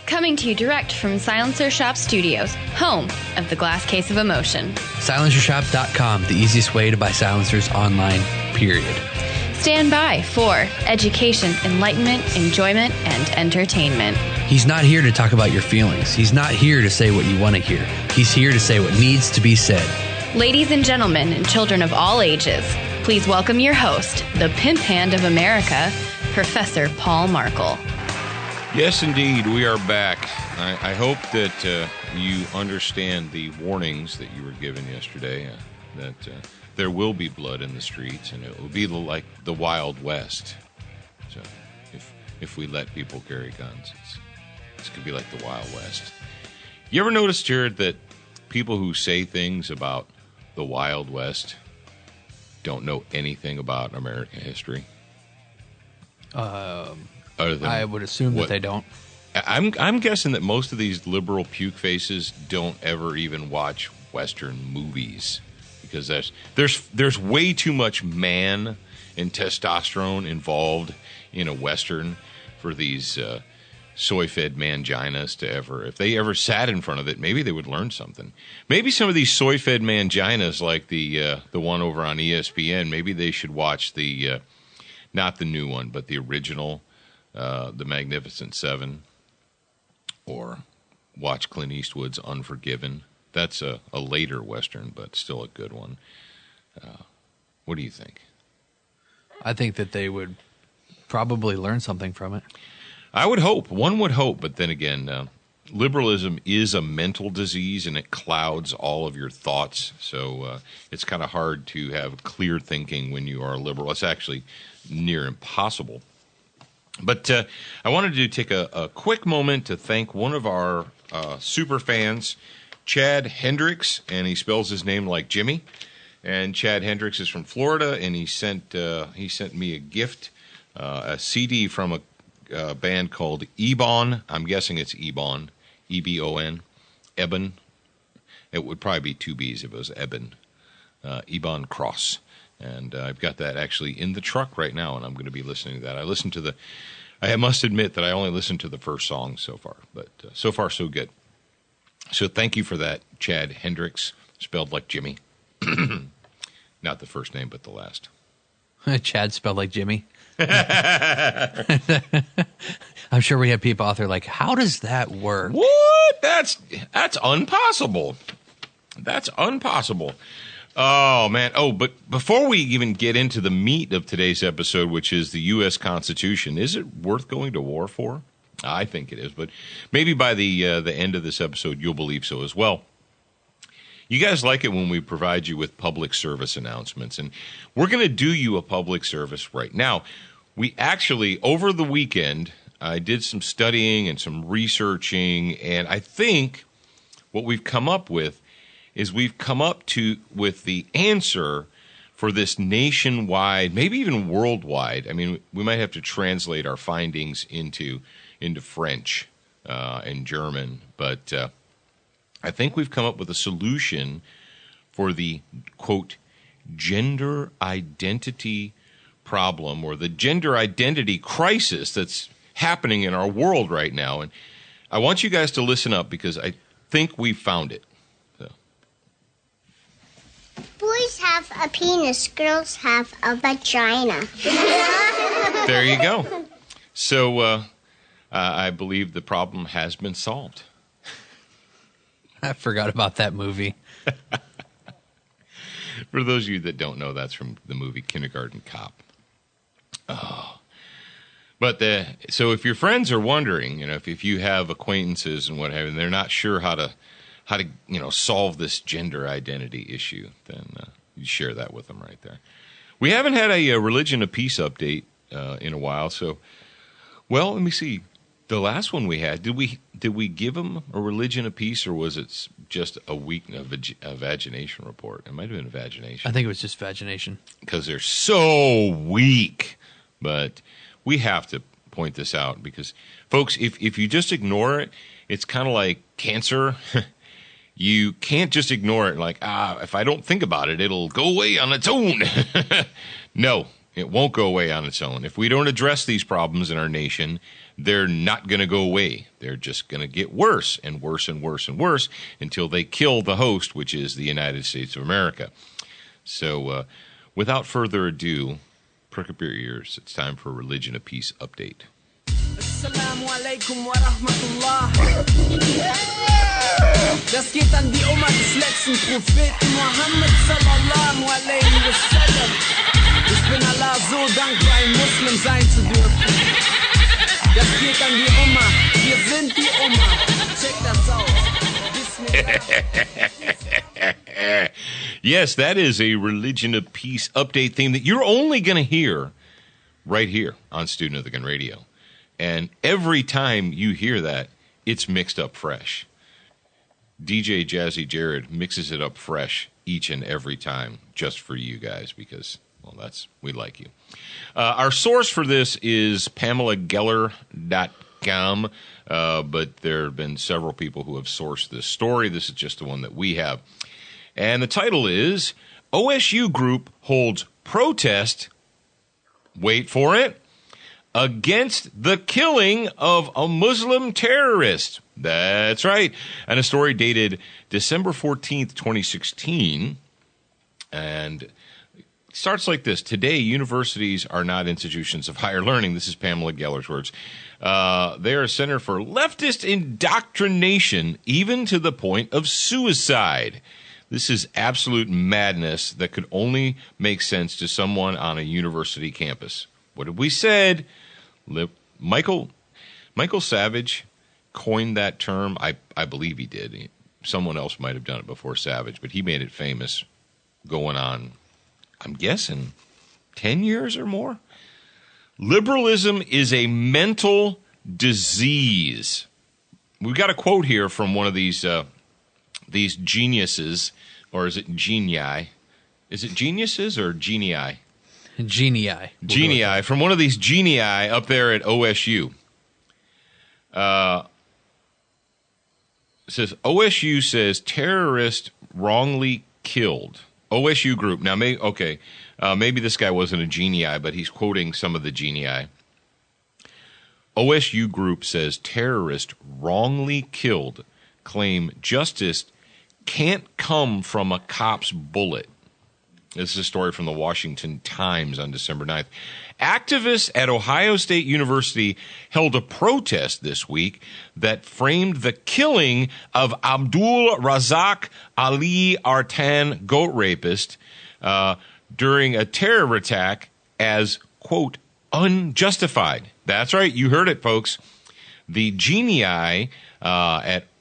Coming to you direct from Silencer Shop Studios, home of the Glass Case of Emotion. SilencerShop.com, the easiest way to buy silencers online, period. Stand by for education, enlightenment, enjoyment, and entertainment. He's not here to talk about your feelings. He's not here to say what you want to hear. He's here to say what needs to be said. Ladies and gentlemen, and children of all ages, please welcome your host, the pimp hand of America, Professor Paul Markle. Yes, indeed, we are back. I hope that you understand the warnings that you were given yesterday, that there will be blood in the streets, and it will be like the Wild West. So if we let people carry guns, this could be like the Wild West. You ever noticed, Jared, that people who say things about the Wild West don't know anything about American history? I would assume that they don't. I'm guessing that most of these liberal puke faces don't ever even watch Western movies, because there's way too much man and testosterone involved in a Western for these soy-fed manginas to ever. If they ever sat in front of it, maybe they would learn something. Maybe some of these soy-fed manginas, like the one over on ESPN, maybe they should watch the not the new one, but the original. The Magnificent Seven, or watch Clint Eastwood's Unforgiven. That's a later Western, but still a good one. What do you think? I think that they would probably learn something from it. I would hope. One would hope, but then again, liberalism is a mental disease, and it clouds all of your thoughts. So it's kind of hard to have clear thinking when you are a liberal. It's actually near impossible. But I wanted to take a quick moment to thank one of our super fans, Chad Hendricks, and he spells his name like Jimmy. And Chad Hendricks is from Florida, and he sent me a gift, a CD from a band called Ebon. I'm guessing it's Ebon, E-B-O-N, Eben. It would probably be two B's if it was Eben, Ebon Cross. And I've got that actually in the truck right now, and I'm going to be listening to that. I must admit that I only listened to the first song so far, but so far so good. So thank you for that, Chad Hendricks, spelled like Jimmy. Not the first name, but the last. Chad spelled like Jimmy. I'm sure we have people out there like, how does that work? What? That's impossible. That's impossible. Oh, man. Oh, but before we even get into the meat of today's episode, which is the U.S. Constitution, is it worth going to war for? I think it is, but maybe by the end of this episode, you'll believe so as well. You guys like it when we provide you with public service announcements, and we're going to do you a public service right now. We actually, over the weekend, I did some studying and some researching, and I think what we've come up with is we've come up with the answer for this nationwide, maybe even worldwide. I mean, we might have to translate our findings into French and German, but I think we've come up with a solution for the, quote, gender identity problem, or the gender identity crisis that's happening in our world right now. And I want you guys to listen up, because I think we've found it. Boys have a penis, girls have a vagina. There you go. So I believe the problem has been solved. I forgot about that movie. For those of you that don't know, that's from the movie Kindergarten Cop. Oh. But so if your friends are wondering, if you have acquaintances and what have you, and they're not sure how to solve this gender identity issue, then you share that with them right there. We haven't had a religion of peace update in a while, so let me see. The last one we had, did we give them a religion of peace, or was it just a vagination report? It might have been vagination. I think it was just vagination. Because they're so weak. But we have to point this out, because, folks, if you just ignore it, it's kind of like cancer. You can't just ignore it like, if I don't think about it, it'll go away on its own. No, It won't go away on its own. If we don't address these problems in our nation, they're not going to go away. They're just going to get worse and worse and worse and worse until they kill the host, which is the United States of America. So without further ado, prick up your ears. It's time for a Religion of Peace update. Assalamu alaikum wa rahmatullah. Das geht an die Oma des letzten Propheten Muhammad sallallahu alaihi wasallam. Ich bin Allah so dankbar, ein Muslim sein zu dürfen. Das geht an die Oma. Wir sind die Oma. Check das aus. Yes, that is a Religion of Peace update theme that you're only going to hear right here on Student of the Gun Radio. And every time you hear that, it's mixed up fresh. DJ Jazzy Jared mixes it up fresh each and every time just for you guys because, well, we like you. Our source for this is PamelaGeller.com, but there have been several people who have sourced this story. This is just the one that we have. And the title is, OSU Group Holds Protest, wait for it, against the killing of a Muslim terrorist. That's right. And a story dated December 14th, 2016. And it starts like this. Today, universities are not institutions of higher learning. This is Pamela Geller's words. They are a center for leftist indoctrination, even to the point of suicide. This is absolute madness that could only make sense to someone on a university campus. What have we said? Michael Savage coined that term. I believe he did. Someone else might have done it before Savage, but he made it famous going on, I'm guessing, 10 years or more. Liberalism is a mental disease. We've got a quote here from one of these geniuses, or is it genii? Is it geniuses or genii? Genii. Genii, from one of these genii up there at OSU. It says, OSU says terrorist wrongly killed. OSU group. Now, maybe this guy wasn't a genii, but he's quoting some of the genii. OSU group says terrorist wrongly killed. Claim justice can't come from a cop's bullet. This is a story from the Washington Times on December 9th. Activists at Ohio State University held a protest this week that framed the killing of Abdul Razak Ali Artan, goat rapist, during a terror attack as, quote, unjustified. That's right. You heard it, folks. The genii at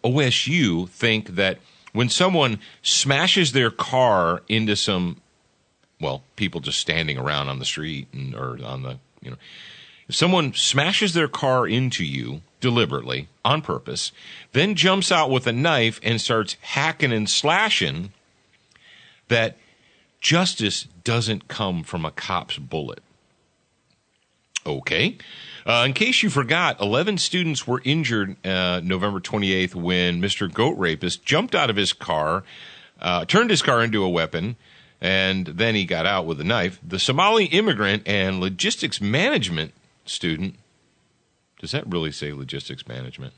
OSU think that when someone smashes their car into some, well, people just standing around on the street or on the, if someone smashes their car into you deliberately, on purpose, then jumps out with a knife and starts hacking and slashing, that justice doesn't come from a cop's bullet. Okay. In case you forgot, 11 students were injured November 28th when Mr. Goat Rapist jumped out of his car, turned his car into a weapon, and then he got out with a knife. The Somali immigrant and logistics management student, does that really say logistics management?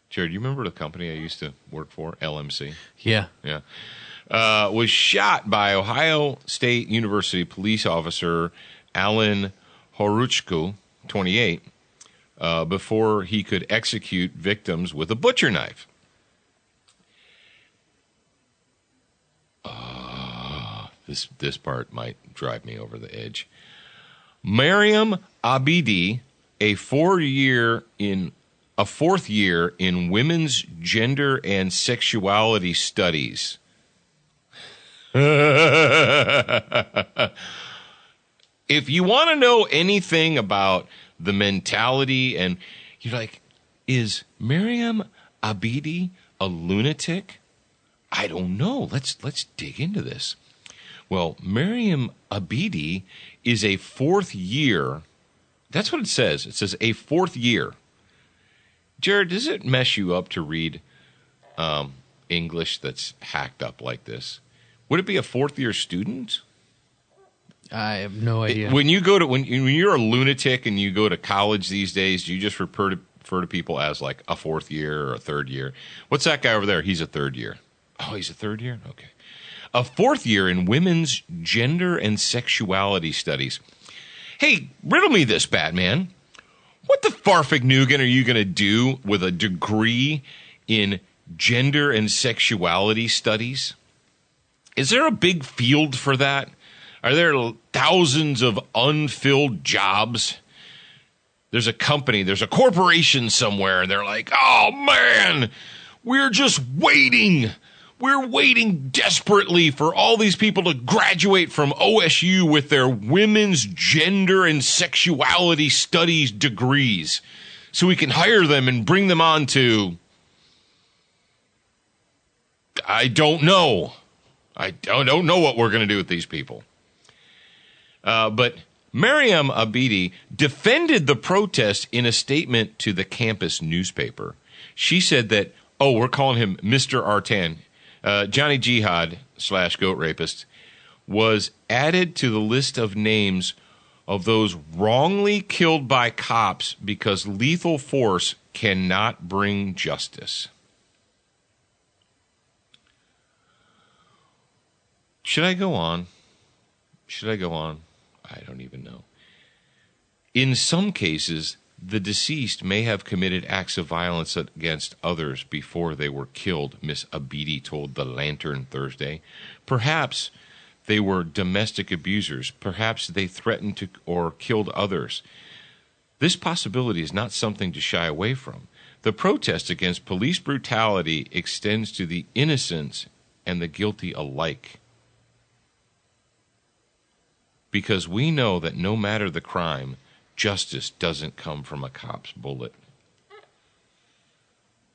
Jared, you remember the company I used to work for, LMC? Yeah. Yeah. Was shot by Ohio State University police officer Alan Horuchko, 28, before he could execute victims with a butcher knife. This part might drive me over the edge. Mariam Abidi, a fourth year in women's gender and sexuality studies. If you want to know anything about the mentality, and you're like, is Mariam Abidi a lunatic? I don't know. Let's dig into this. Well, Mariam Abidi is a fourth year. That's what it says. It says a fourth year. Jared, does it mess you up to read English that's hacked up like this? Would it be a fourth year student? I have no idea. When you're a lunatic and you go to college these days, do you just refer to people as like a fourth year or a third year? What's that guy over there? He's a third year. Oh, he's a third year? Okay. A fourth year in women's gender and sexuality studies. Hey, riddle me this, Batman. What the farfignugan are you going to do with a degree in gender and sexuality studies? Is there a big field for that? Are there thousands of unfilled jobs? There's a company, there's a corporation somewhere, and they're like, oh, man, we're just waiting. We're waiting desperately for all these people to graduate from OSU with their women's gender and sexuality studies degrees so we can hire them and bring them on to, I don't know. I don't know what we're going to do with these people. But Mariam Abidi defended the protest in a statement to the campus newspaper. She said that, we're calling him Mr. Artan. Johnny Jihad / goat rapist was added to the list of names of those wrongly killed by cops because lethal force cannot bring justice. Should I go on? I don't even know. In some cases, the deceased may have committed acts of violence against others before they were killed, Miss Abidi told The Lantern Thursday. Perhaps they were domestic abusers. Perhaps they threatened to or killed others. This possibility is not something to shy away from. The protest against police brutality extends to the innocent and the guilty alike. Because we know that no matter the crime, justice doesn't come from a cop's bullet.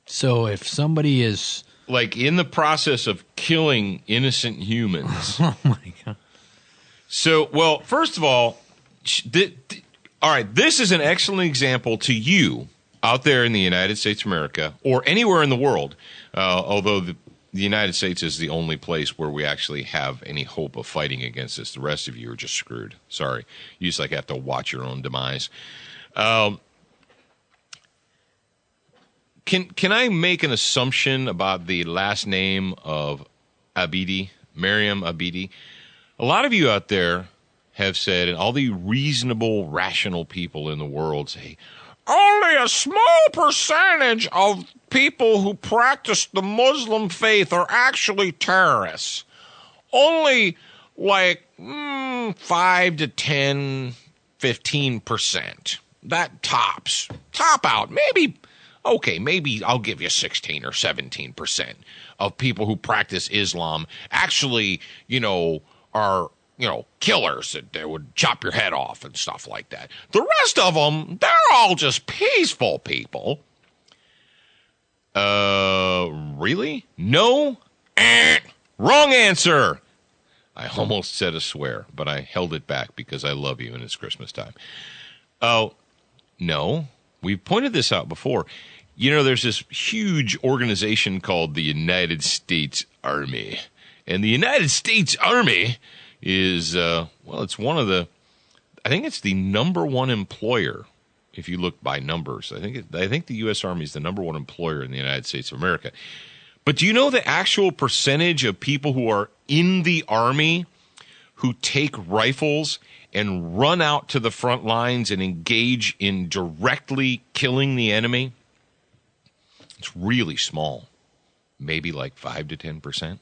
So if somebody is... like in the process of killing innocent humans. Oh, my God. So, well, first of all, all right, this is an excellent example to you out there in the United States of America or anywhere in the world, although the United States is the only place where we actually have any hope of fighting against this. The rest of you are just screwed. Sorry. You just have to watch your own demise. Can I make an assumption about the last name of Abidi, Mariam Abidi? A lot of you out there have said, and all the reasonable, rational people in the world say, only a small percentage of people who practice the Muslim faith are actually terrorists. Only like 5 to 10, 15%. That tops. Top out. Maybe I'll give you 16 or 17% of people who practice Islam actually, are, killers that would chop your head off and stuff like that. The rest of them, they're all just peaceful people. Really? No? Wrong answer. I almost said a swear, but I held it back because I love you and it's Christmas time. Oh, no. We've pointed this out before. There's this huge organization called the United States Army. And the United States Army is, it's one of the, I think it's the number one employer, if you look by numbers. I think the U.S. Army is the number one employer in the United States of America. But do you know the actual percentage of people who are in the Army who take rifles and run out to the front lines and engage in directly killing the enemy? It's really small, maybe like 5 to 10%.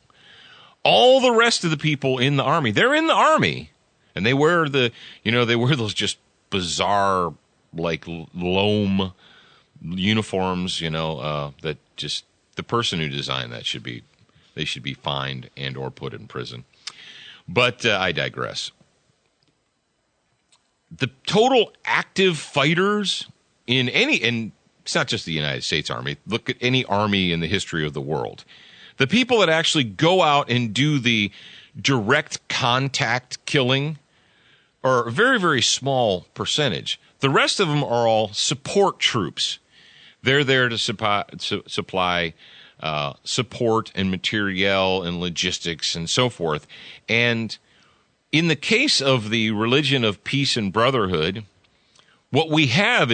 All the rest of the people in the Army, they're in the Army, and they wear those just bizarre, like, loam uniforms, that just, the person who designed that should be fined and or put in prison. But I digress. The total active fighters in and it's not just the United States Army. Look at any army in the history of the world. The people that actually go out and do the direct contact killing are a very, very small percentage. The rest of them are all support troops. They're there to supply support and materiel and logistics and so forth. And in the case of the religion of peace and brotherhood, what we have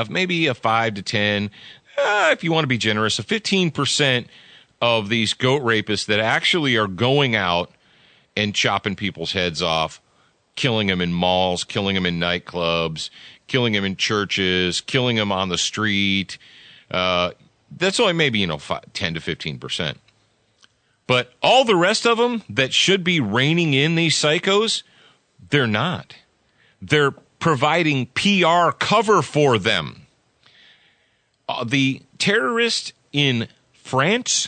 maybe a 5 to 10, if you want to be generous, a 15% of these goat rapists that actually are going out and chopping people's heads off, killing them in malls, killing them in nightclubs, killing them in churches, killing them on the street. That's only maybe, 10 to 15%. But all the rest of them that should be reining in these psychos, they're not. They're providing PR cover for them. The terrorists in France,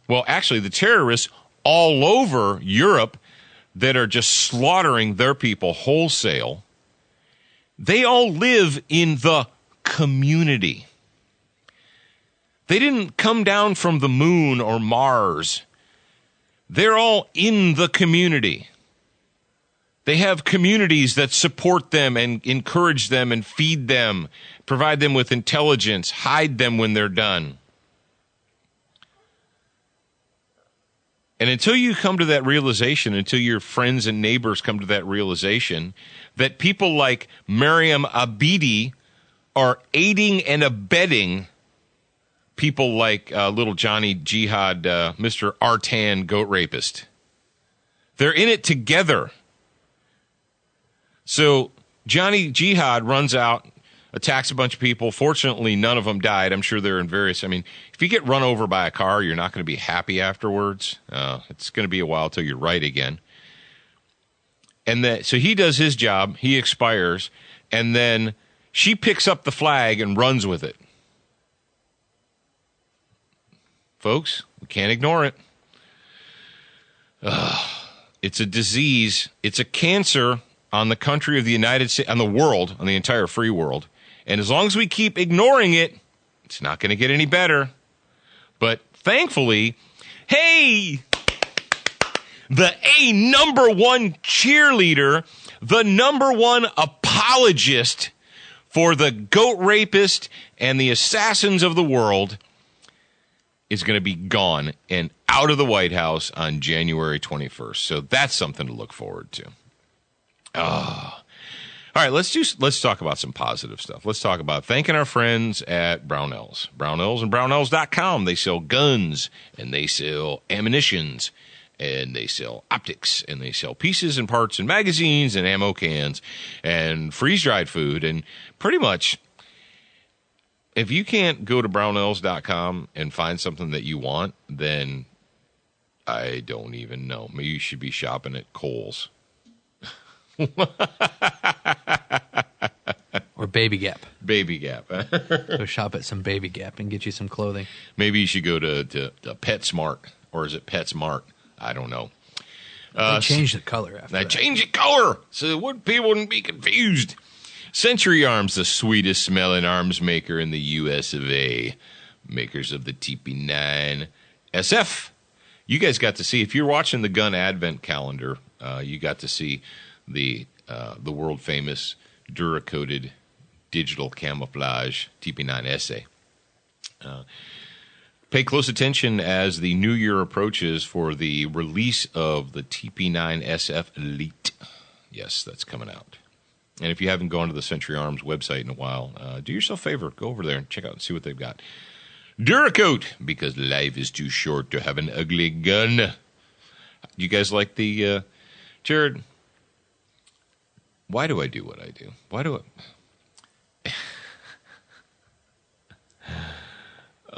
well, actually the terrorists all over Europe that are just slaughtering their people wholesale, they all live in the community. They didn't come down from the moon or Mars. They're all in the community. They have communities that support them and encourage them and feed them, provide them with intelligence, hide them when they're done. And until you come to that realization, until your friends and neighbors come to that realization that people like Mariam Abedi are aiding and abetting people like little Johnny Jihad, Mr. Artan goat rapist. They're in it together. So Johnny Jihad runs out, attacks a bunch of people. Fortunately, none of them died. I'm sure they're in various... if you get run over by a car, you're not going to be happy afterwards. It's going to be a while till you're right again. And so he does his job. He expires. And then she picks up the flag and runs with it. Folks, we can't ignore it. It's a disease. It's a cancer on the country of the United States, on the world, on the entire free world. And as long as we keep ignoring it, it's not going to get any better. But thankfully, hey, the number one cheerleader, the number one apologist for the goat rapist and the assassins of the world is going to be gone and out of the White House on January 21st. So that's something to look forward to. All right, let's talk about some positive stuff. Let's talk about thanking our friends at Brownells. Brownells and Brownells.com. They sell guns, and they sell ammunitions, and they sell optics, and they sell pieces and parts and magazines and ammo cans and freeze-dried food. And pretty much, if you can't go to Brownells.com and find something that you want, then I don't even know. Maybe you should be shopping at Kohl's. Or Baby Gap. Baby Gap. Go shop at some Baby Gap and get you some clothing. Maybe you should go to PetSmart, or is it PetSmart? I don't know. They changed the color after They that. changed the color so people wouldn't be confused. Century Arms, the sweetest smelling arms maker in the U.S. of A. Makers of the TP9 SF. You guys got to see, if you're watching the gun advent calendar, you got to see the world famous Duracoated digital camouflage TP9 SA. Pay close attention as the new year approaches for the release of the TP9 SF Elite. Yes, that's coming out. And if you haven't gone to the Century Arms website in a while, do yourself a favor. Go over there and check out and see what they've got. Duracoat, because life is too short to have an ugly gun. You guys like the... Jared, why do I do what I do? Why do I...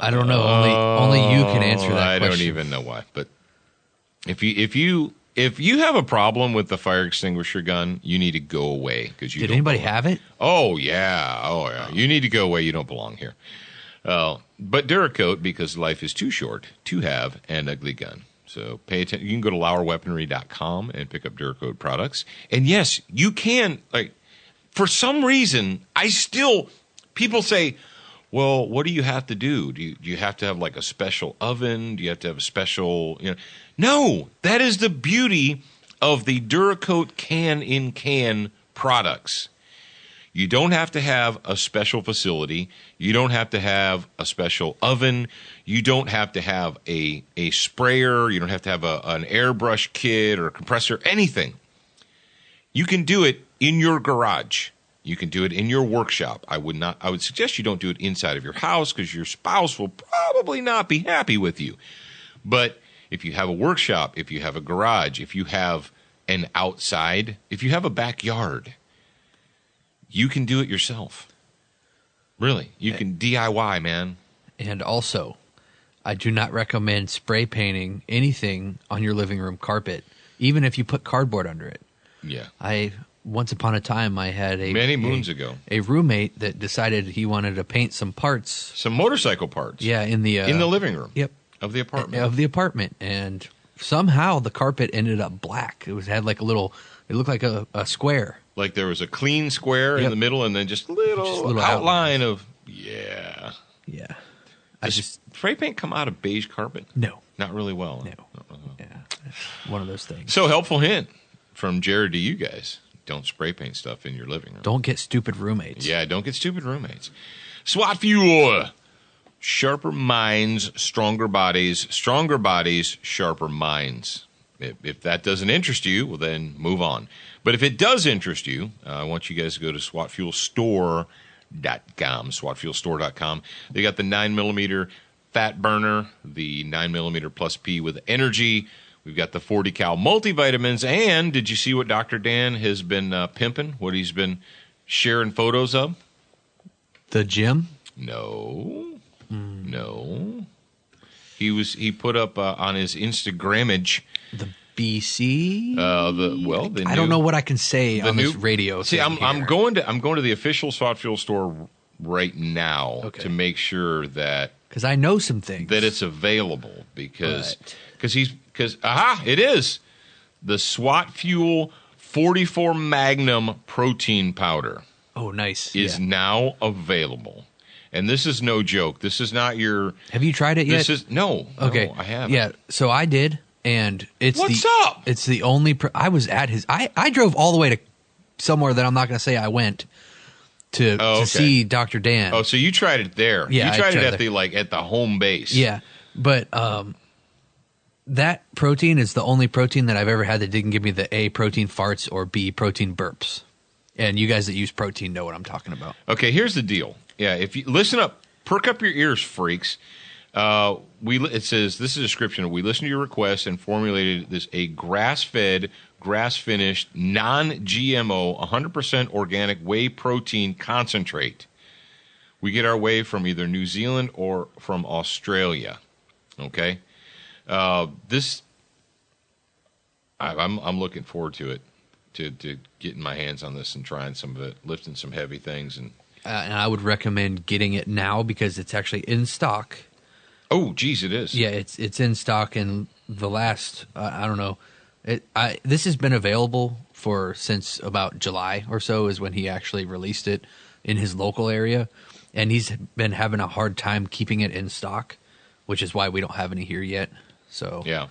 I don't know. Only you can answer that I question. don't even know why. But if you have a problem with the fire extinguisher gun, you need to go away. Did anybody have it? Oh yeah. You need to go away. You don't belong here. But Duracoat, because life is too short to have an ugly gun. So pay attention. You can go to LauerWeaponry.com and pick up Duracoat products. And yes, you can. Like, for some reason, people say, well, what do you have to do? Do you have to have like a special oven? Do you have to have a special, No, that is the beauty of the Duracoat can-in-can products. You don't have to have a special facility. You don't have to have a special oven. You don't have to have a sprayer. You don't have to have an airbrush kit or a compressor, anything. You can do it in your garage. You can do it in your workshop. I would suggest you don't do it inside of your house because your spouse will probably not be happy with you. But if you have a workshop, if you have a garage, if you have an outside, if you have a backyard, you can do it yourself. Really, you can DIY, man. And also, I do not recommend spray painting anything on your living room carpet, even if you put cardboard under it. Yeah. Once upon a time, I had many moons ago a roommate that decided he wanted to paint some parts, some motorcycle parts. Yeah, in the living room. Yep, of the apartment. And somehow the carpet ended up black. It had like a little. It looked like a square. Like there was a clean square in the middle, and then just a little outline of Yeah. Does spray paint come out of beige carpet? No, not really well. No. Yeah, one of those things. So helpful hint from Jared to you guys. Don't spray paint stuff in your living room. Don't get stupid roommates. Yeah, don't get stupid roommates. SWAT Fuel. Sharper minds, stronger bodies. Stronger bodies, sharper minds. If that doesn't interest you, well, then move on. But if it does interest you, I want you guys to go to SWATfuelStore.com. SWATfuelStore.com. They got the 9mm fat burner, the 9mm plus P with energy. We've got the 40 cal multivitamins, and did you see what Dr. Dan has been pimping? What he's been sharing photos of? The gym? No. He put up on his Instagrammage the BC. I don't know what I can say on this radio. See, I'm going to the official SWAT Fuel store right now to make sure that because I know some things that it's available because it is the SWAT Fuel 44 Magnum protein powder. Oh, nice! Is now available, and this is no joke. This is not your. Have you tried it yet? No. Okay, no, I haven't. Yeah, so I did, and it's what's up? It's the only. I was at his. I drove all the way to somewhere that I'm not going to say I went to see Dr. Dan. Oh, so you tried it there? Yeah, you tried it at the home base. Yeah, but that protein is the only protein that I've ever had that didn't give me the A protein farts or B protein burps. And you guys that use protein know what I'm talking about. Okay, here's the deal. Yeah, if you listen up, perk up your ears, freaks. It says this is a description. We listened to your request and formulated a grass-fed, grass-finished, non-GMO, 100% organic whey protein concentrate. We get our whey from either New Zealand or from Australia. Okay, I'm looking forward to it. To getting my hands on this and trying some of it, lifting some heavy things. And I would recommend getting it now because it's actually in stock. Oh, geez, it is. Yeah, it's in stock, and the last, I don't know, this has been available since about July or so is when he actually released it in his local area, and he's been having a hard time keeping it in stock, which is why we don't have any here yet. So yeah.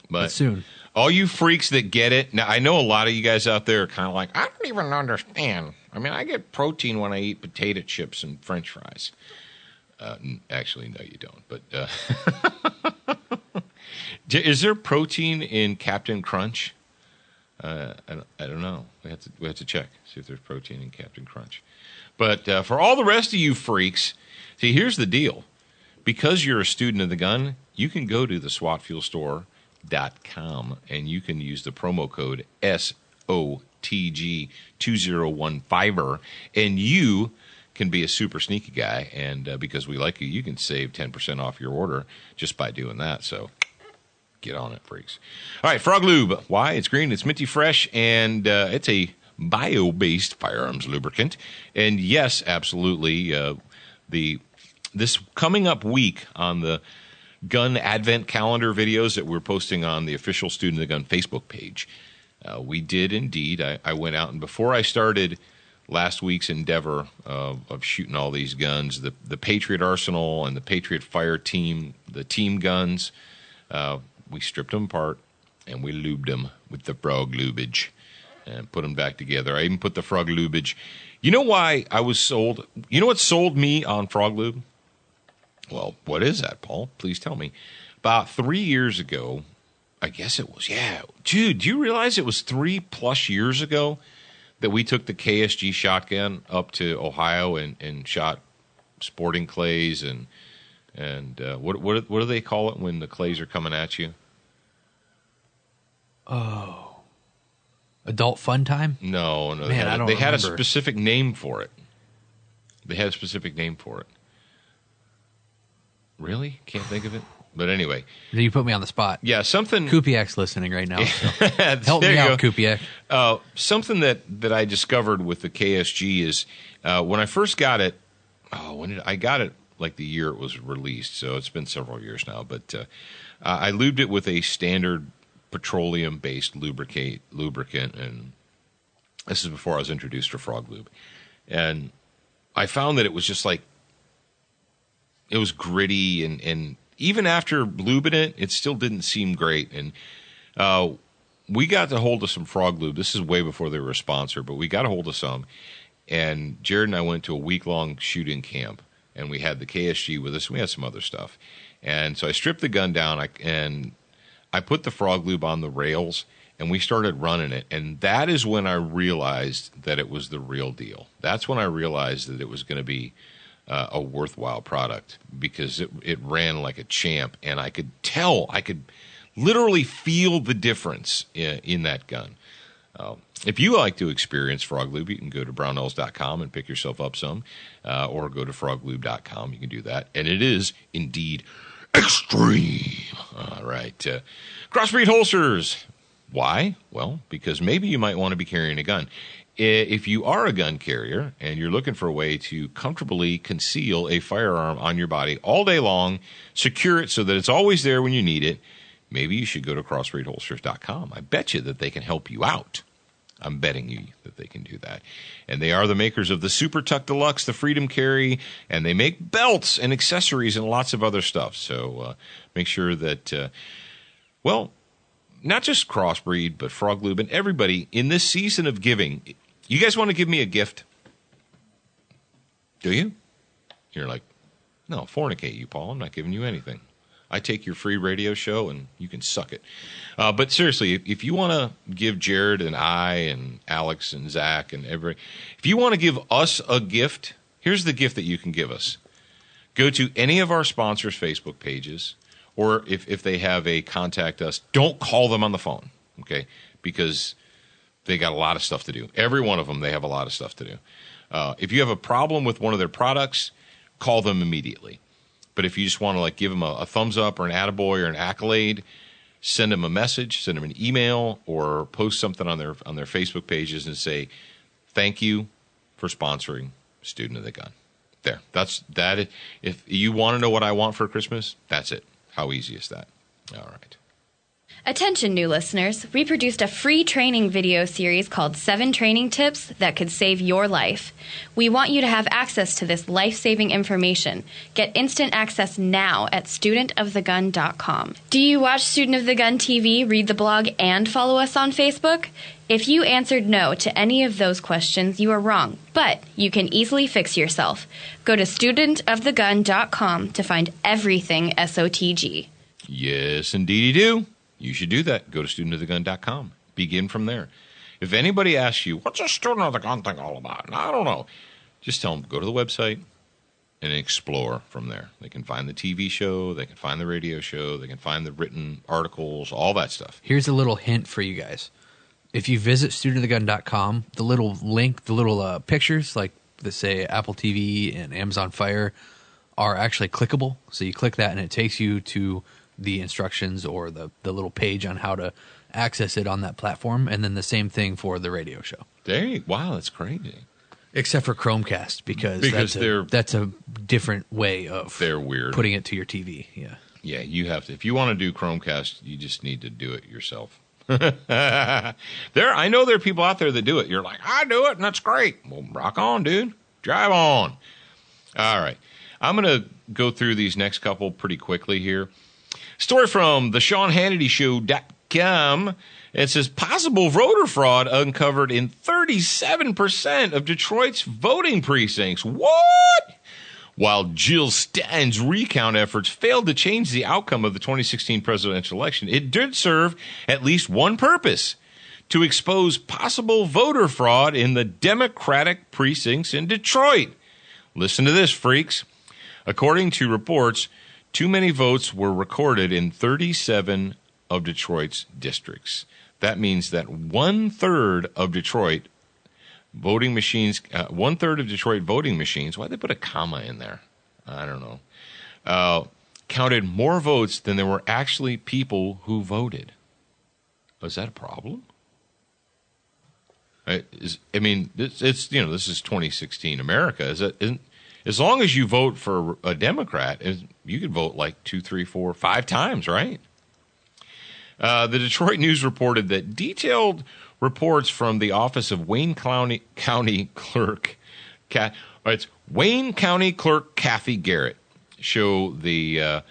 But soon. All you freaks that get it, now I know a lot of you guys out there are kind of like, I don't even understand. I mean, I get protein when I eat potato chips and French fries. Actually, no, you don't. But is there protein in Captain Crunch? I don't know. We have to check, see if there's protein in Captain Crunch. But for all the rest of you freaks, see, here's the deal. Because you're a student of the gun, you can go to the SWATfuelStore.com and you can use the promo code SOTG2015 and you can be a super sneaky guy, and because we like you can save 10% off your order just by doing that. So get on it, freaks. All right, Frog Lube. Why? It's green, it's minty fresh, and it's a bio-based firearms lubricant. And yes, absolutely, this coming up week on the gun advent calendar videos that we're posting on the official Student of the Gun Facebook page, we did indeed. I went out, and before I started last week's endeavor of shooting all these guns, the Patriot Arsenal and the Patriot Fire Team, the team guns, we stripped them apart and we lubed them with the frog lubage and put them back together. I even put the frog lubage. You know why I was sold? You know what sold me on frog lube? Well, what is that, Paul? Please tell me. About 3 years ago, I guess it was. Yeah. Dude, do you realize it was 3+ years ago that we took the KSG shotgun up to Ohio and shot sporting clays and what do they call it when the clays are coming at you? Oh, adult fun time? No. Man, they had a remember. specific name for it. Really? Can't think of it. But anyway, You put me on the spot. yeah, something. Kupiak's listening right now. So. Help There me you out, go. Kupiak. Something that I discovered with the KSG is when I first got it. I got it like the year it was released, so it's been several years now. But I lubed it with a standard petroleum-based lubricant, and this is before I was introduced to Frog Lube, and I found that it was just like it was gritty, and even after lubing it, it still didn't seem great. And we got a hold of some Frog Lube. This is way before they were a sponsor, but we got a hold of some. And Jared and I went to a week-long shooting camp, and we had the KSG with us. And we had some other stuff. And so I stripped the gun down, and I put the Frog Lube on the rails, and we started running it. And that is when I realized that it was the real deal. That's when I realized that it was going to be a worthwhile product, because it ran like a champ, and I could literally feel the difference in that gun. If you like to experience Frog Lube, you can go to brownells.com and pick yourself up some, or go to froglube.com. You can do that, and it is indeed extreme. All right. Crossbreed holsters. Why? Well, because maybe you might want to be carrying a gun. If you are a gun carrier and you're looking for a way to comfortably conceal a firearm on your body all day long, secure it so that it's always there when you need it, maybe you should go to crossbreedholsters.com. I bet you that they can help you out. I'm betting you that they can do that. And they are the makers of the Super Tuck Deluxe, the Freedom Carry, and they make belts and accessories and lots of other stuff. So make sure that, not just Crossbreed, but Frog Lube and everybody in this season of giving. You guys want to give me a gift? Do you? You're like, no, fornicate you, Paul. I'm not giving you anything. I take your free radio show and you can suck it. But seriously, if you want to give Jared and I and Alex and Zach and everybody, if you want to give us a gift, here's the gift that you can give us. Go to any of our sponsors' Facebook pages, or if they have a contact us, don't call them on the phone, okay? Because they got a lot of stuff to do. Every one of them, they have a lot of stuff to do. If you have a problem with one of their products, call them immediately. But if you just want to give them a thumbs up or an attaboy or an accolade, send them a message, send them an email, or post something on their Facebook pages and say, thank you for sponsoring Student of the Gun. There. That's that. If you want to know what I want for Christmas, that's it. How easy is that? All right. Attention, new listeners. We produced a free training video series called 7 Training Tips That Could Save Your Life. We want you to have access to this life-saving information. Get instant access now at studentofthegun.com. Do you watch Student of the Gun TV, read the blog, and follow us on Facebook? If you answered no to any of those questions, you are wrong, but you can easily fix yourself. Go to studentofthegun.com to find everything SOTG. Yes, indeed you do. You should do that. Go to studentofthegun.com. Begin from there. If anybody asks you, what's a Student of the Gun thing all about? And I don't know. Just tell them, go to the website and explore from there. They can find the TV show. They can find the radio show. They can find the written articles, all that stuff. Here's a little hint for you guys. If you visit studentofthegun.com, the little link, the little pictures, like that say Apple TV and Amazon Fire, are actually clickable. So you click that and it takes you to the instructions or the little page on how to access it on that platform, and then the same thing for the radio show. Wow, that's crazy. Except for Chromecast, because that's a different way of they're weird putting it to your TV. Yeah, you have to. If you want to do Chromecast, you just need to do it yourself. I know there are people out there that do it. You're like, I do it, and that's great. Well, rock on, dude. Drive on. All right. I'm going to go through these next couple pretty quickly here. Story from the SeanHannityShow.com. It says, possible voter fraud uncovered in 37% of Detroit's voting precincts. What? While Jill Stein's recount efforts failed to change the outcome of the 2016 presidential election, it did serve at least one purpose: to expose possible voter fraud in the Democratic precincts in Detroit. Listen to this, freaks. According to reports, too many votes were recorded in 37 of Detroit's districts. That means that one-third of Detroit voting machines, why'd they put a comma in there? I don't know. Counted more votes than there were actually people who voted. Is that a problem? This is 2016 America. As long as you vote for a Democrat, you could vote like 2, 3, 4, 5 times, right? The Detroit News reported that detailed reports from the office of Wayne County Clerk, it's Wayne County Clerk Kathy Garrett, show the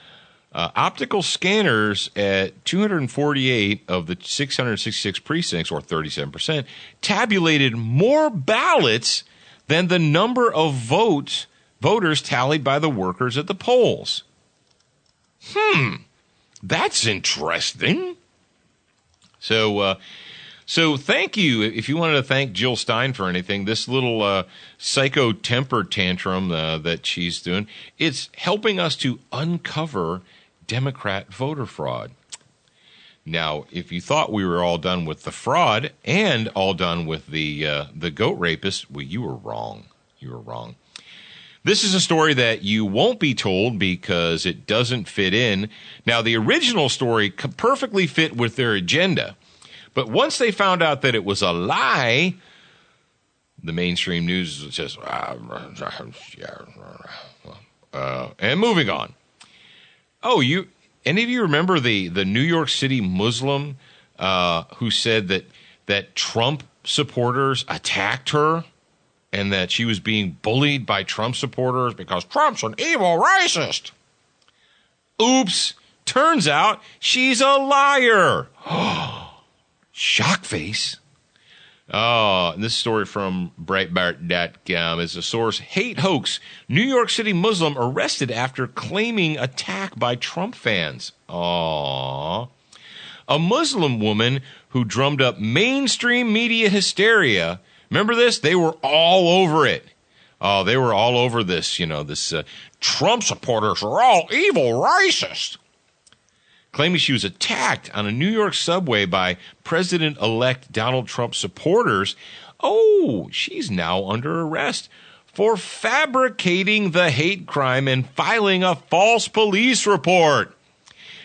optical scanners at 248 of the 666 precincts, or 37%, tabulated more ballots than the number of voters tallied by the workers at the polls. That's interesting. So thank you. If you wanted to thank Jill Stein for anything, this little psycho temper tantrum that she's doing, it's helping us to uncover Democrat voter fraud. Now, if you thought we were all done with the fraud and all done with the goat rapists, well, you were wrong. You were wrong. This is a story that you won't be told because it doesn't fit in. Now, the original story perfectly fit with their agenda. But once they found out that it was a lie, the mainstream news just, and moving on. Oh, any of you remember the New York City Muslim who said that Trump supporters attacked her and that she was being bullied by Trump supporters because Trump's an evil racist? Oops. Turns out she's a liar. Shock face. Oh, this story from Breitbart.com is the source. Hate hoax. New York City Muslim arrested after claiming attack by Trump fans. Aww. A Muslim woman who drummed up mainstream media hysteria. Remember this? They were all over it. Oh, they were all over this. This Trump supporters are all evil racists. Claiming she was attacked on a New York subway by President-elect Donald Trump supporters. Oh, she's now under arrest for fabricating the hate crime and filing a false police report.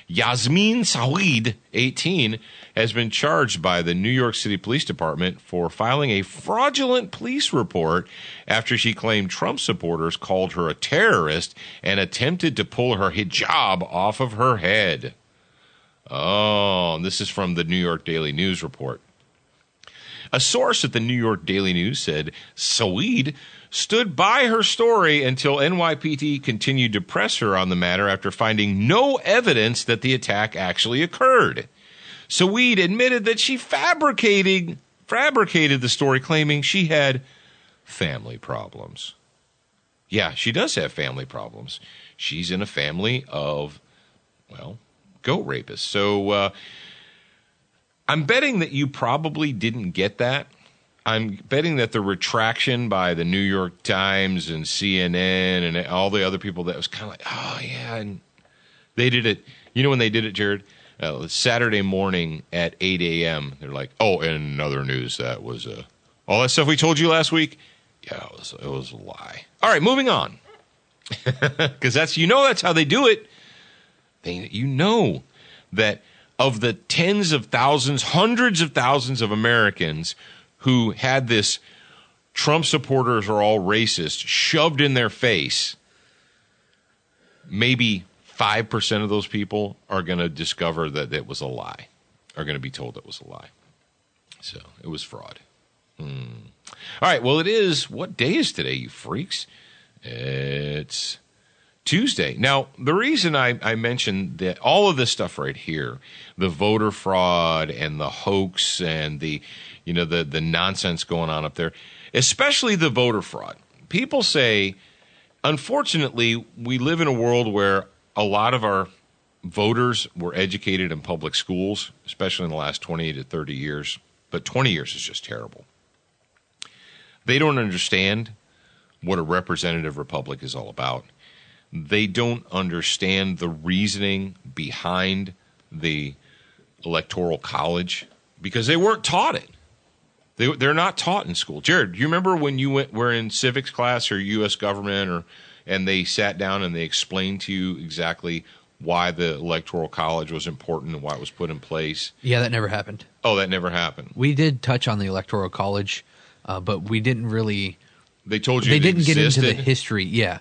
Yasmin Saweed, 18, has been charged by the New York City Police Department for filing a fraudulent police report after she claimed Trump supporters called her a terrorist and attempted to pull her hijab off of her head. Oh, this is from the New York Daily News report. A source at the New York Daily News said Saweed stood by her story until NYPD continued to press her on the matter after finding no evidence that the attack actually occurred. Saweed admitted that she fabricated the story, claiming she had family problems. Yeah, she does have family problems. She's in a family of, goat rapists. So I'm betting that you probably didn't get that. I'm betting that the retraction by the New York Times and CNN and all the other people, that was kind of like, oh, yeah. And they did it. You know when they did it, Jared? Saturday morning at 8 a.m. They're like, oh, and in other news, that was all that stuff we told you last week. Yeah, it was a lie. All right, moving on. Because that's how they do it. That of the tens of thousands, hundreds of thousands of Americans who had this Trump supporters are all racist shoved in their face, maybe 5% of those people are going to discover that it was a lie, are going to be told it was a lie. So it was fraud. All right, well, what day is today, you freaks? It's Tuesday. Now, the reason I mentioned that all of this stuff right here, the voter fraud and the hoax and the nonsense going on up there, especially the voter fraud. People say, unfortunately, we live in a world where a lot of our voters were educated in public schools, especially in the last 20 to 30 years. But 20 years is just terrible. They don't understand what a representative republic is all about. They don't understand the reasoning behind the Electoral College because they weren't taught it. They're not taught in school. Jared, do you remember when you were in civics class or U.S. government, and they sat down and they explained to you exactly why the Electoral College was important and why it was put in place? Yeah, that never happened. Oh, that never happened. We did touch on the Electoral College, but we didn't really. They told you they it didn't existed? get into the history. Yeah,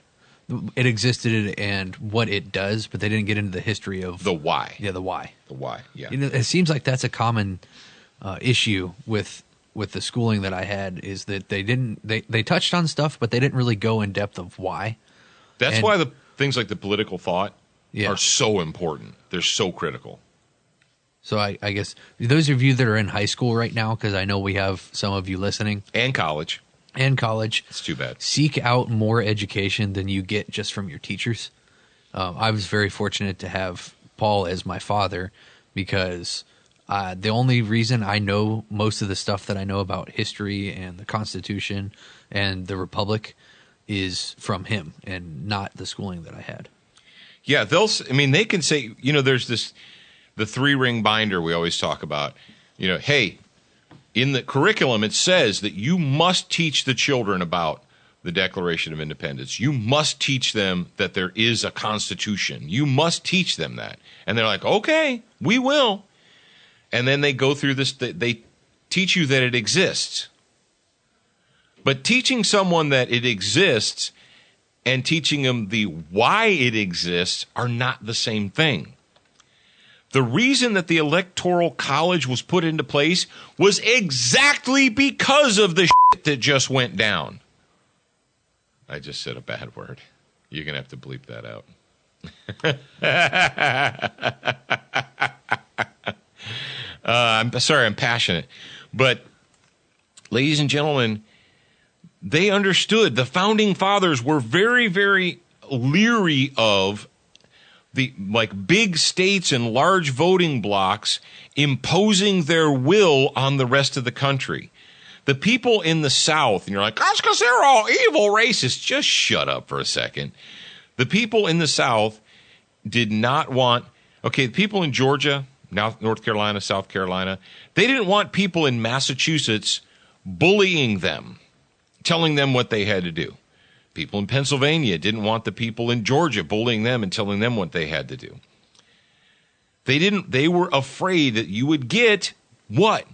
it existed and what it does, but they didn't get into the history of the why. Yeah, the why. The why. Yeah. It seems like that's a common issue with the schooling that I had, is that they touched on stuff, but they didn't really go in depth of why. That's why the things like the political thought are so important. They're so critical. So I guess those of you that are in high school right now, because I know we have some of you listening. And college. It's too bad. Seek out more education than you get just from your teachers. I was very fortunate to have Paul as my father, because the only reason I know most of the stuff that I know about history and the Constitution and the Republic is from him and not the schooling that I had. Yeah, they can say, there's the 3-ring binder we always talk about. Hey, in the curriculum, it says that you must teach the children about the Declaration of Independence. You must teach them that there is a Constitution. You must teach them that. And they're like, okay, we will. And then they go through this. They teach you that it exists. But teaching someone that it exists and teaching them the why it exists are not the same thing. The reason that the Electoral College was put into place was exactly because of the shit that just went down. I just said a bad word. You're going to have to bleep that out. I'm sorry, I'm passionate. But, ladies and gentlemen, they understood. The founding fathers were very, very leery of the big states and large voting blocks imposing their will on the rest of the country. The people in the South, and you're like, that's because they're all evil racists. Just shut up for a second. The people in the South did not want, the people in Georgia, North Carolina, South Carolina, they didn't want people in Massachusetts bullying them, telling them what they had to do. People in Pennsylvania didn't want the people in Georgia bullying them and telling them what they had to do. They were afraid that you would get what?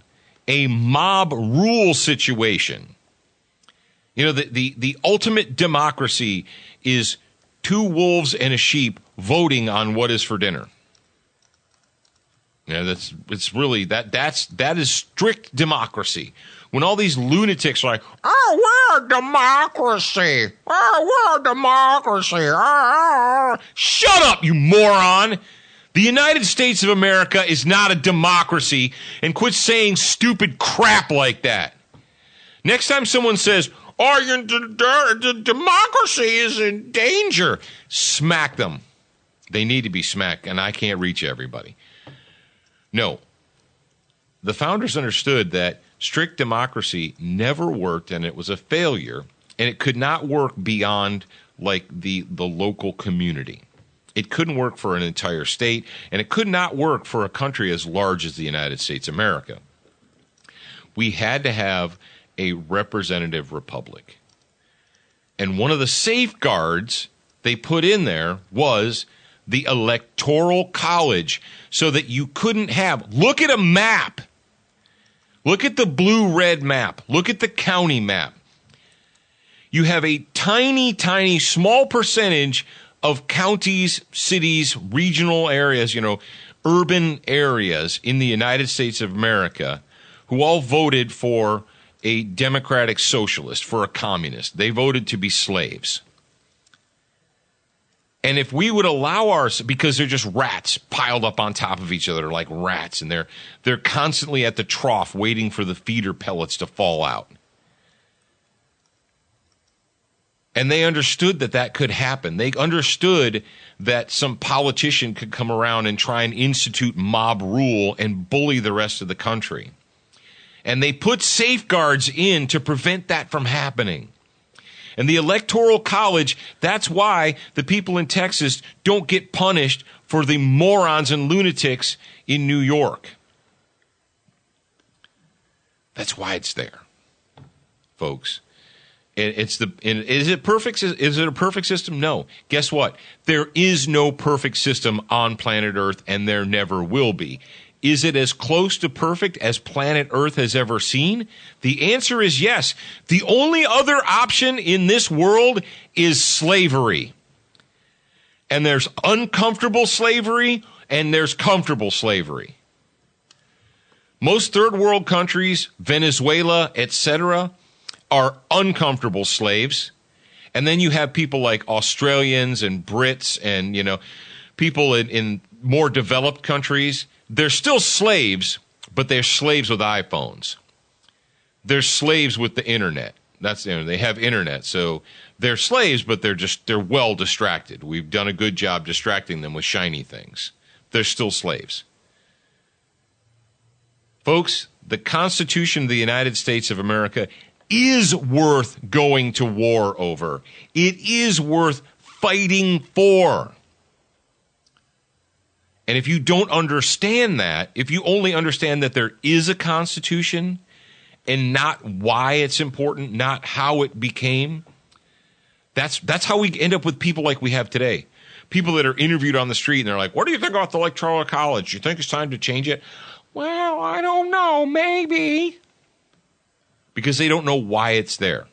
A mob rule situation. The ultimate democracy is 2 wolves and a sheep voting on what is for dinner. That is strict democracy. When all these lunatics are like, oh, we're a democracy. Oh, we're a democracy. Oh. Shut up, you moron. The United States of America is not a democracy, and quit saying stupid crap like that. Next time someone says, the democracy is in danger, smack them. They need to be smacked, and I can't reach everybody. No. The founders understood that strict democracy never worked, and it was a failure, and it could not work beyond the local community. It couldn't work for an entire state, and it could not work for a country as large as the United States of America. We had to have a representative republic. And one of the safeguards they put in there was the Electoral College, so that you couldn't have, look at a map. Look at the blue-red map. Look at the county map. You have a tiny, tiny, small percentage of counties, cities, regional areas, urban areas in the United States of America who all voted for a democratic socialist, for a communist. They voted to be slaves. And if we would allow because they're just rats piled up on top of each other like rats, and they're constantly at the trough waiting for the feeder pellets to fall out. And they understood that that could happen. They understood that some politician could come around and try and institute mob rule and bully the rest of the country. And they put safeguards in to prevent that from happening. And the Electoral College, that's why the people in Texas don't get punished for the morons and lunatics in New York. That's why it's there, folks. Is it perfect? Is it a perfect system? No. Guess what? There is no perfect system on planet Earth, and there never will be. Is it as close to perfect as planet Earth has ever seen? The answer is yes. The only other option in this world is slavery. And there's uncomfortable slavery, and there's comfortable slavery. Most third world countries, Venezuela, etc., are uncomfortable slaves. And then you have people like Australians and Brits and, people in more developed countries. They're still slaves, but they're slaves with iPhones. They're slaves with the internet. They have internet. So they're slaves, but they're well distracted. We've done a good job distracting them with shiny things. They're still slaves. Folks, the Constitution of the United States of America is worth going to war over. It is worth fighting for. And if you don't understand that, if you only understand that there is a Constitution and not why it's important, not how it became, that's how we end up with people like we have today. People that are interviewed on the street and they're like, what do you think about the Electoral College? You think it's time to change it? Well, I don't know, maybe. Because they don't know why it's there.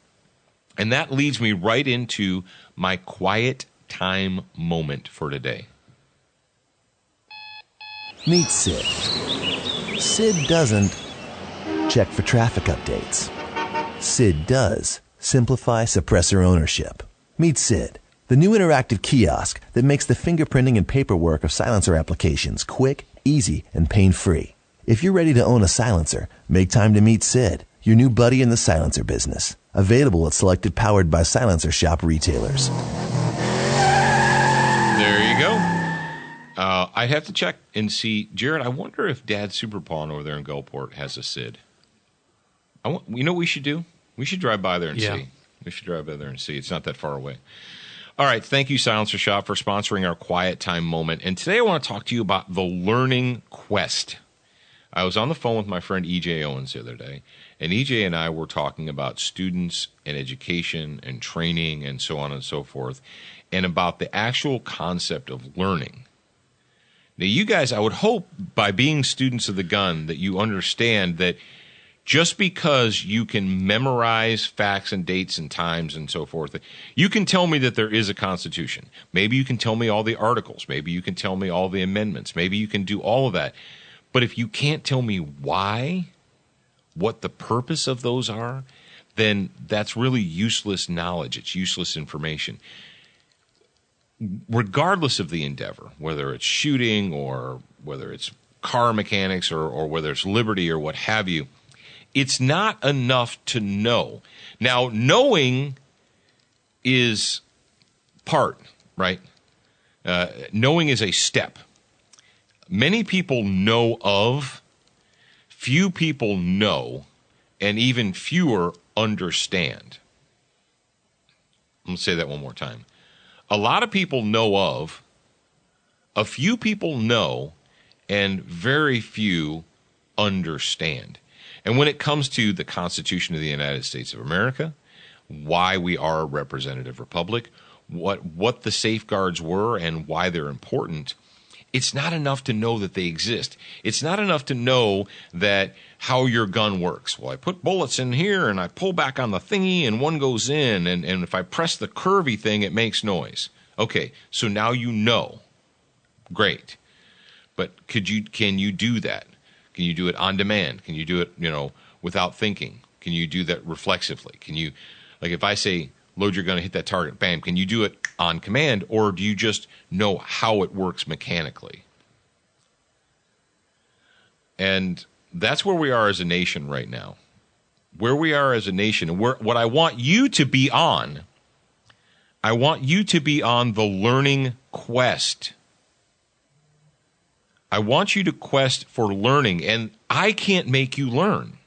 And that leads me right into my quiet time moment for today. Meet Sid. Sid doesn't check for traffic updates. Sid does simplify suppressor ownership. Meet Sid, the new interactive kiosk that makes the fingerprinting and paperwork of silencer applications quick, easy, and pain-free. If you're ready to own a silencer, make time to meet Sid, your new buddy in the silencer business. Available at selected Powered by Silencer shop retailers. There you go. I'd have to check and see. Jared, I wonder if Dad's Super Pawn over there in Gulfport has a Sid. You know what we should do? We should drive by there and see. We should drive by there and see. It's not that far away. All right. Thank you, Silencer Shop, for sponsoring our quiet time moment. And today I want to talk to you about the Learning Quest. I was on the phone with my friend E.J. Owens the other day, and E.J. and I were talking about students and education and training and so on and so forth, and about the actual concept of learning. Now, you guys, I would hope by being students of the gun that you understand that just because you can memorize facts and dates and times and so forth, you can tell me that there is a Constitution. Maybe you can tell me all the articles. Maybe you can tell me all the amendments. Maybe you can do all of that. But if you can't tell me why, what the purpose of those are, then that's really useless knowledge. It's useless information. Regardless of the endeavor, whether it's shooting or whether it's car mechanics or whether it's liberty or what have you, it's not enough to know. Now, knowing is part, right? Knowing is a step. Many people know of, few people know, and even fewer understand. I'm going to say that one more time. A lot of people know of, a few people know, and very few understand. And when it comes to the Constitution of the United States of America, why we are a representative republic, what the safeguards were and why they're important, it's not enough to know that they exist. It's not enough to know that how your gun works. Well, I put bullets in here and I pull back on the thingy and one goes in, and if I press the curvy thing, it makes noise. Okay, so now you know. Great. But can you do that? Can you do it on demand? Can you do it, without thinking? Can you do that reflexively? Can you, like if I say, load your gun and hit that target, bam, can you do it on command, or do you just know how it works mechanically? And that's where we are as a nation right now. Where we are as a nation, and what I want you to be on I want you to be on the learning quest. I want you to quest for learning, and I can't make you learn.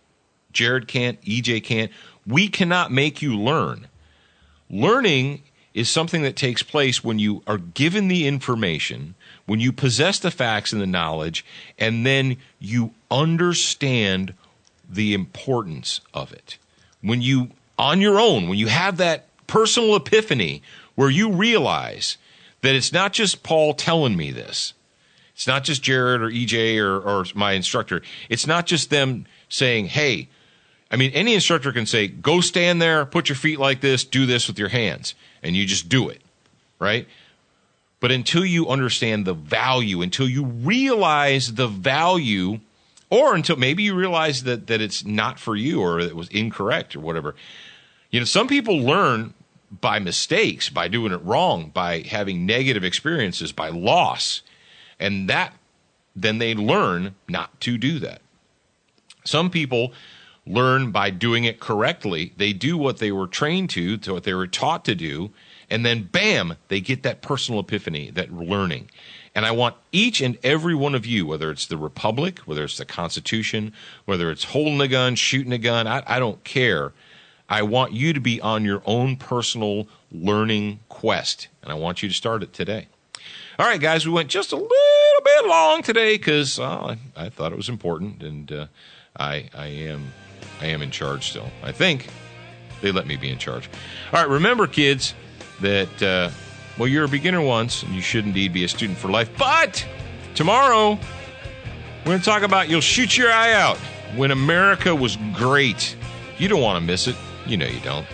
Jared can't, EJ can't. We cannot make you learn. Learning is something that takes place when you are given the information, when you possess the facts and the knowledge, and then you understand the importance of it. When you, on your own, when you have that personal epiphany where you realize that it's not just Paul telling me this. It's not just Jared or EJ or my instructor. It's not just them saying, hey, I mean, any instructor can say, go stand there, put your feet like this, do this with your hands, and you just do it, right? But until you understand the value, until you realize the value, or until maybe you realize that it's not for you or it was incorrect or whatever. You know, some people learn by mistakes, by doing it wrong, by having negative experiences, by loss. And that, then they learn not to do that. Some people learn by doing it correctly. They do what they were trained to what they were taught to do, and then bam, they get that personal epiphany, that learning. And I want each and every one of you, whether it's the Republic, whether it's the Constitution, whether it's holding a gun, shooting a gun, I don't care. I want you to be on your own personal learning quest, and I want you to start it today. All right, guys, we went just a little bit long today because I thought it was important, and I am in charge still. I think they let me be in charge. All right, remember, kids, that, well, you're a beginner once, and you should indeed be a student for life. But tomorrow, we're going to talk about You'll Shoot Your Eye Out, when America was great. You don't want to miss it. You know you don't.